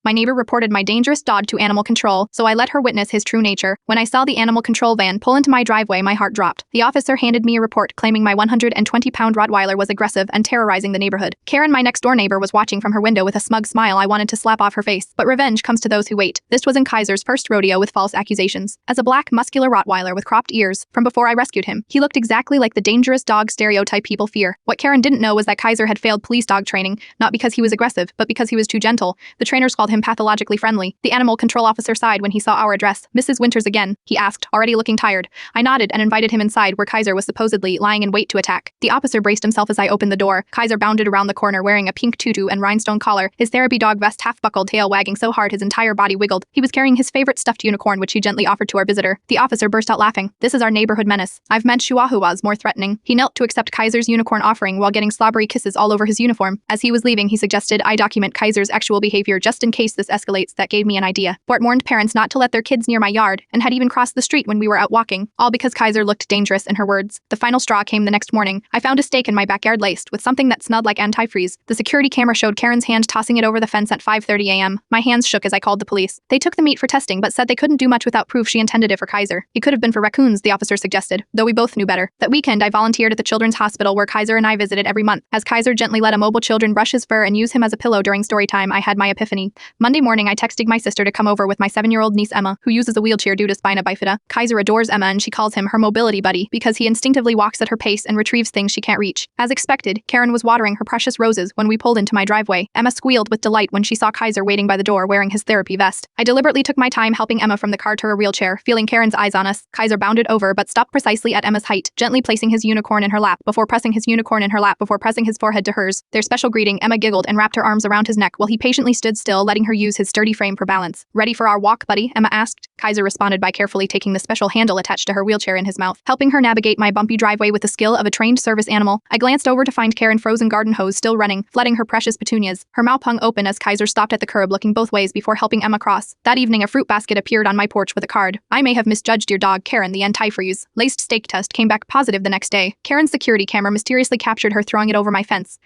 My neighbor reported my dangerous dog to animal control, so I let her witness his true nature. When I saw the animal control van pull into my driveway, my heart dropped. The officer handed me a report claiming my 120-pound Rottweiler was aggressive and terrorizing the neighborhood. Karen, my next-door neighbor, was watching from her window with a smug smile I wanted to slap off her face. But revenge comes to those who wait. This wasn't Kaiser's first rodeo with false accusations. As a black, muscular Rottweiler with cropped ears, from before I rescued him, he looked exactly like the dangerous dog stereotype people fear. What Karen didn't know was that Kaiser had failed police dog training, not because he was aggressive, but because he was too gentle. The trainers called him pathologically friendly. The animal control officer sighed when he saw our address. "Mrs. Winters again?" he asked, already looking tired. I nodded and invited him inside where Kaiser was supposedly lying in wait to attack. The officer braced himself as I opened the door. Kaiser bounded around the corner wearing a pink tutu and rhinestone collar, his therapy dog vest half-buckled, tail wagging so hard his entire body wiggled. He was carrying his favorite stuffed unicorn, which he gently offered to our visitor. The officer burst out laughing. "This is our neighborhood menace. I've met Chihuahuas more threatening." He knelt to accept Kaiser's unicorn offering while getting slobbery kisses all over his uniform. As he was leaving, he suggested I document Kaiser's actual behavior just in case this escalates. That gave me an idea. Bort warned parents not to let their kids near my yard, and had even crossed the street when we were out walking, all because Kaiser looked dangerous, in her words. The final straw came the next morning. I found a steak in my backyard laced with something that smelled like antifreeze. The security camera showed Karen's hand tossing it over the fence at 5:30 a.m. My hands shook as I called the police. They took the meat for testing but said they couldn't do much without proof she intended it for Kaiser. It could have been for raccoons, the officer suggested, though we both knew better. That weekend, I volunteered at the children's hospital where Kaiser and I visited every month. As Kaiser gently let immobile children brush his fur and use him as a pillow during story time, I had my epiphany. Monday morning, I texted my sister to come over with my 7-year-old niece Emma, who uses a wheelchair due to spina bifida. Kaiser adores Emma and she calls him her mobility buddy because he instinctively walks at her pace and retrieves things she can't reach. As expected, Karen was watering her precious roses when we pulled into my driveway. Emma squealed with delight when she saw Kaiser waiting by the door wearing his therapy vest. I deliberately took my time helping Emma from the car to her wheelchair, feeling Karen's eyes on us. Kaiser bounded over but stopped precisely at Emma's height, gently placing his unicorn in her lap before pressing his forehead to hers. Their special greeting, Emma giggled and wrapped her arms around his neck while he patiently stood still, letting her use his sturdy frame for balance. "Ready for our walk, buddy?" Emma asked. Kaiser responded by carefully taking the special handle attached to her wheelchair in his mouth, helping her navigate my bumpy driveway with the skill of a trained service animal. I glanced over to find Karen frozen garden hose still running, flooding her precious petunias. Her mouth hung open as Kaiser stopped at the curb, looking both ways before helping Emma cross. That evening, a fruit basket appeared on my porch with a card. "I may have misjudged your dog, Karen. The antifreeze laced steak test came back positive the next day. Karen's security camera mysteriously captured her throwing it over my fence.